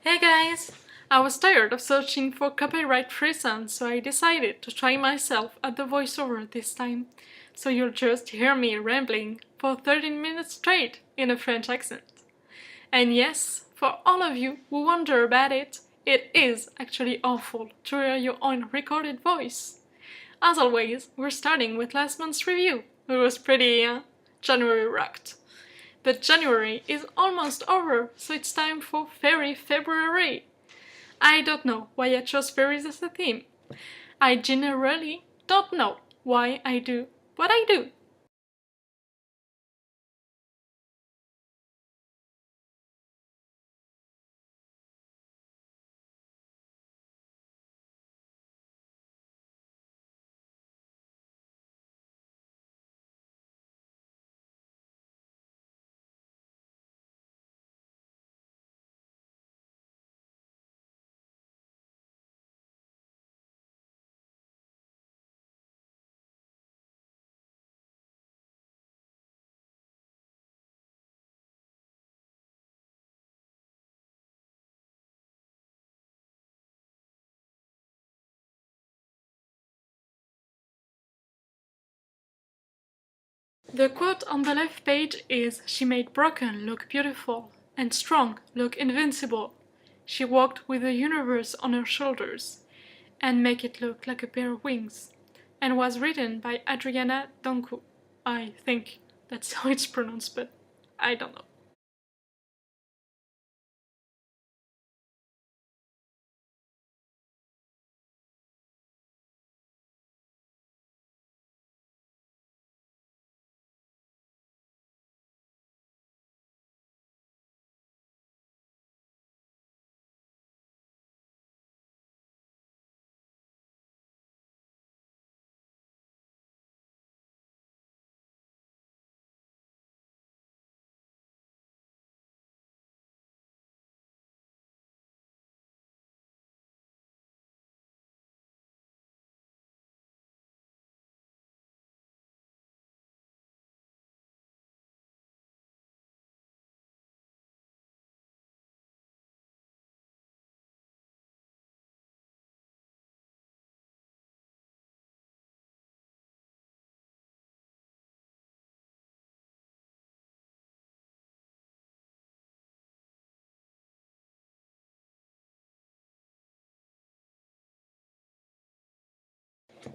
Hey guys! I was tired of searching for copyright-free sounds, so I decided to try myself at the voiceover this time. So you'll just hear me rambling for 13 minutes straight in a French accent. And yes, for all of you who wonder about it, it is actually awful to hear your own recorded voice. As always, we're starting with last month's review. It was pretty, January rocked. But January is almost over, so it's time for Fairy February. I don't know why I chose fairies as a theme. I generally don't know why I do what I do. The quote on the left page is "She made broken look beautiful and strong look invincible. She walked with the universe on her shoulders and make it look like a pair of wings," and was written by Adriana Donku. I think that's how it's pronounced, but I don't know.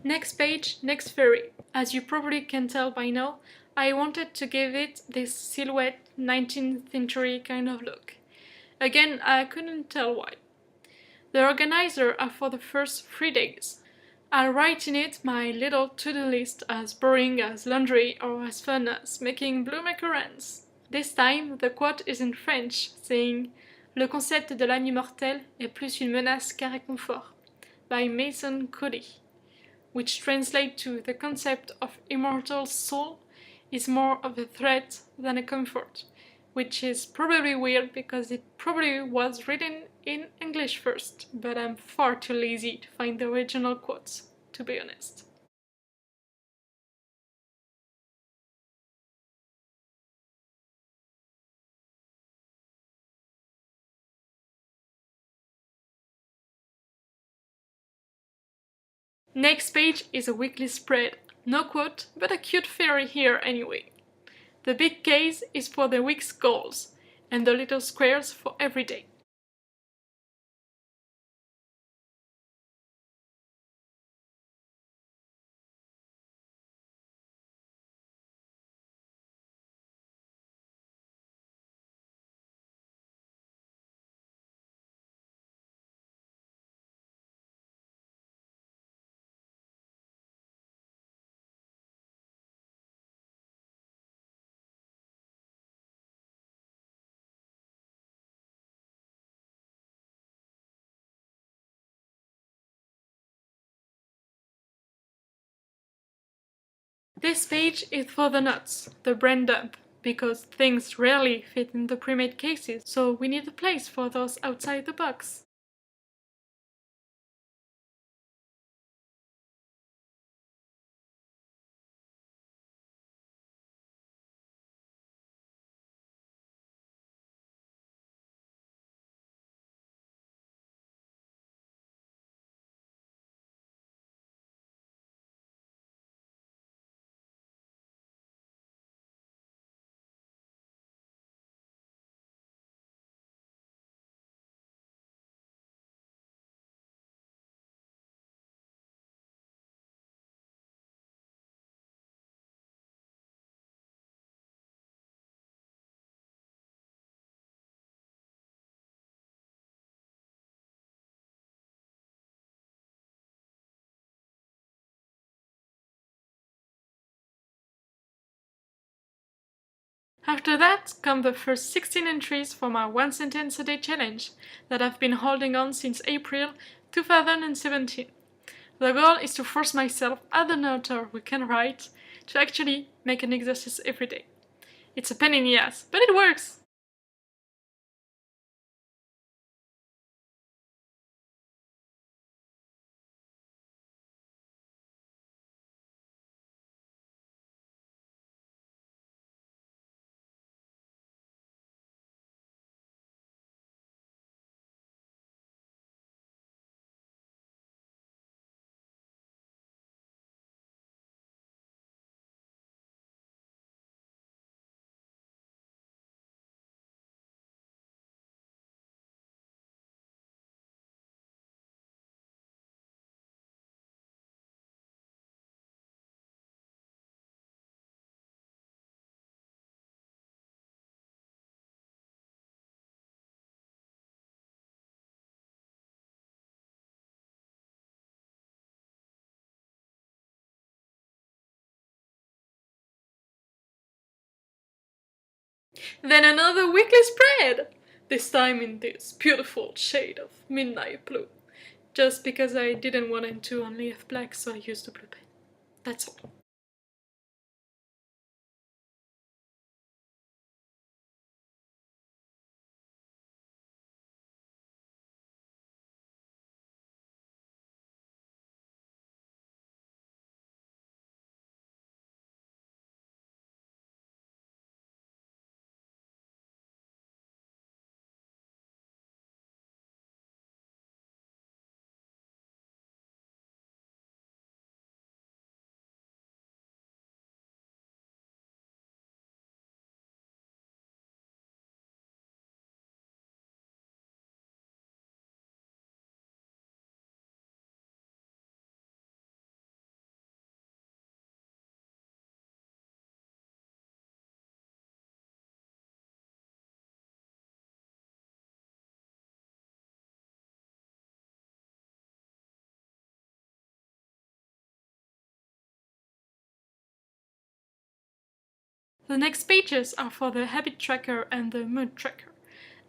Next page, next fairy. As you probably can tell by now, I wanted to give it this silhouette 19th century kind of look. Again, I couldn't tell why. The organizer are for the first 3 days. I'll write in it my little to-do list as boring as laundry or as fun as making blue macarons. This time, the quote is in French, saying "Le concept de l'âme immortelle est plus une menace qu'un réconfort" by Mason Cody, which translates to "the concept of immortal soul is more of a threat than a comfort," which is probably weird because it probably was written in English first, but I'm far too lazy to find the original quotes, to be honest. Next page is a weekly spread. No quote, but a cute fairy here anyway. The big case is for the week's goals, and the little squares for every day. This page is for the nuts, the brain dump, because things rarely fit in the pre-made cases, so we need a place for those outside the box. After that come the first 16 entries for my one sentence a day challenge that I've been holding on since April 2017. The goal is to force myself, as an author who can write, to actually make an exercise every day. It's a pain in the ass, but it works! Then another weekly spread! This time in this beautiful shade of midnight blue. Just because I didn't want it to only have black, so I used a blue pen. That's all. The next pages are for the habit tracker and the mood tracker.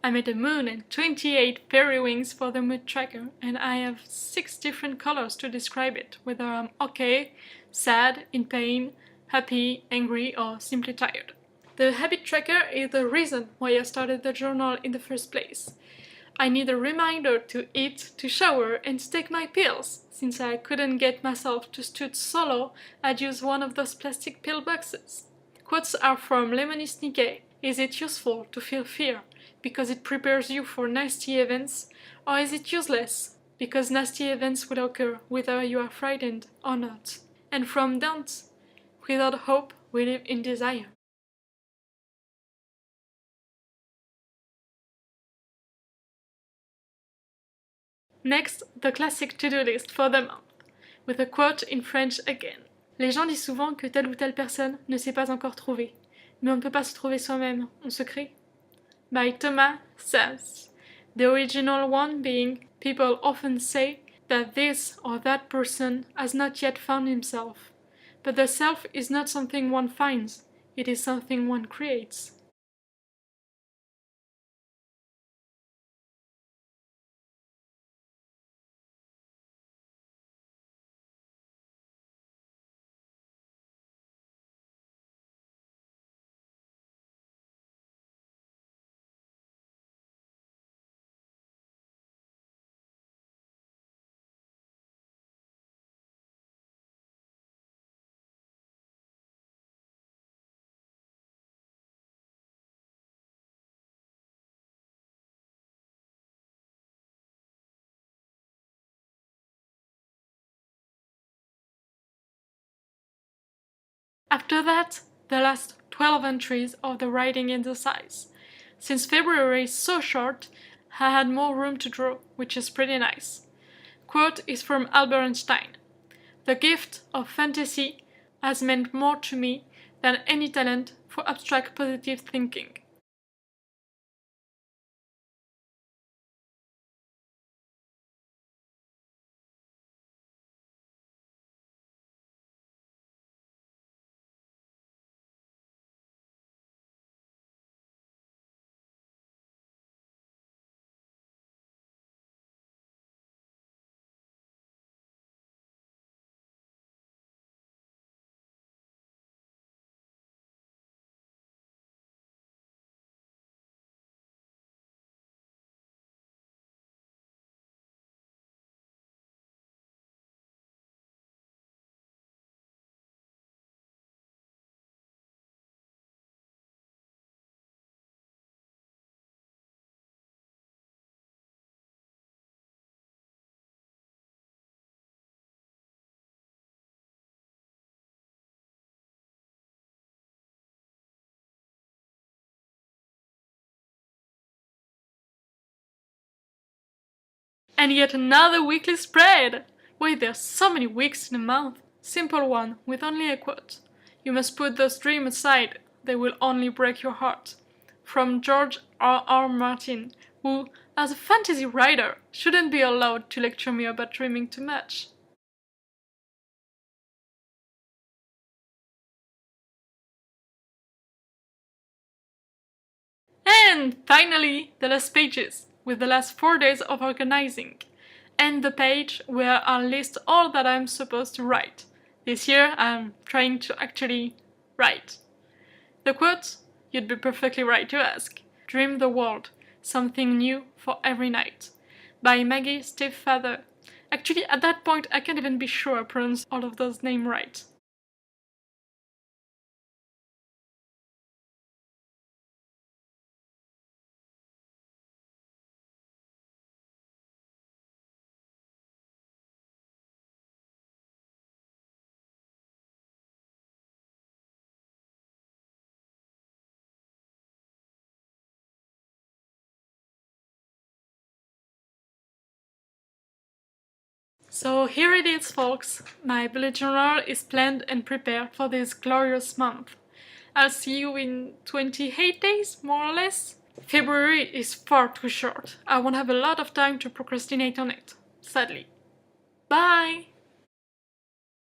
I made a moon and 28 fairy wings for the mood tracker, and I have 6 different colors to describe it, whether I'm okay, sad, in pain, happy, angry, or simply tired. The habit tracker is the reason why I started the journal in the first place. I need a reminder to eat, to shower, and to take my pills. Since I couldn't get myself to stood solo, I'd use one of those plastic pill boxes. Quotes are from Lemony Snicket. Is it useful to feel fear because it prepares you for nasty events, or is it useless because nasty events will occur whether you are frightened or not? And from Don't. Without hope, we live in desire. Next, the classic to-do list for the month, with a quote in French again. Les gens disent souvent que telle ou telle personne ne s'est pas encore trouvée, mais on ne peut pas se trouver soi-même, on se crée. By Thomas Szasz. The original one being, people often say that this or that person has not yet found himself. But the self is not something one finds, it is something one creates. After that, the last 12 entries of the writing exercise. Since February is so short, I had more room to draw, which is pretty nice. Quote is from Albert Einstein. The gift of fantasy has meant more to me than any talent for abstract positive thinking. And yet another weekly spread! Wait, there's so many weeks in a month. Simple one, with only a quote. You must put those dreams aside, they will only break your heart. From George R. Martin, who, as a fantasy writer, shouldn't be allowed to lecture me about dreaming too much. And finally, the last pages, with the last 4 days of organizing. And the page where I'll list all that I'm supposed to write. This year I'm trying to actually write. The quote, you'd be perfectly right to ask. Dream the world, something new for every night. By Maggie Stiefvater. Actually, at that point, I can't even be sure I pronounce all of those names right. So here it is, folks. My bullet journal is planned and prepared for this glorious month. I'll see you in 28 days, more or less. February is far too short. I won't have a lot of time to procrastinate on it, sadly. Bye!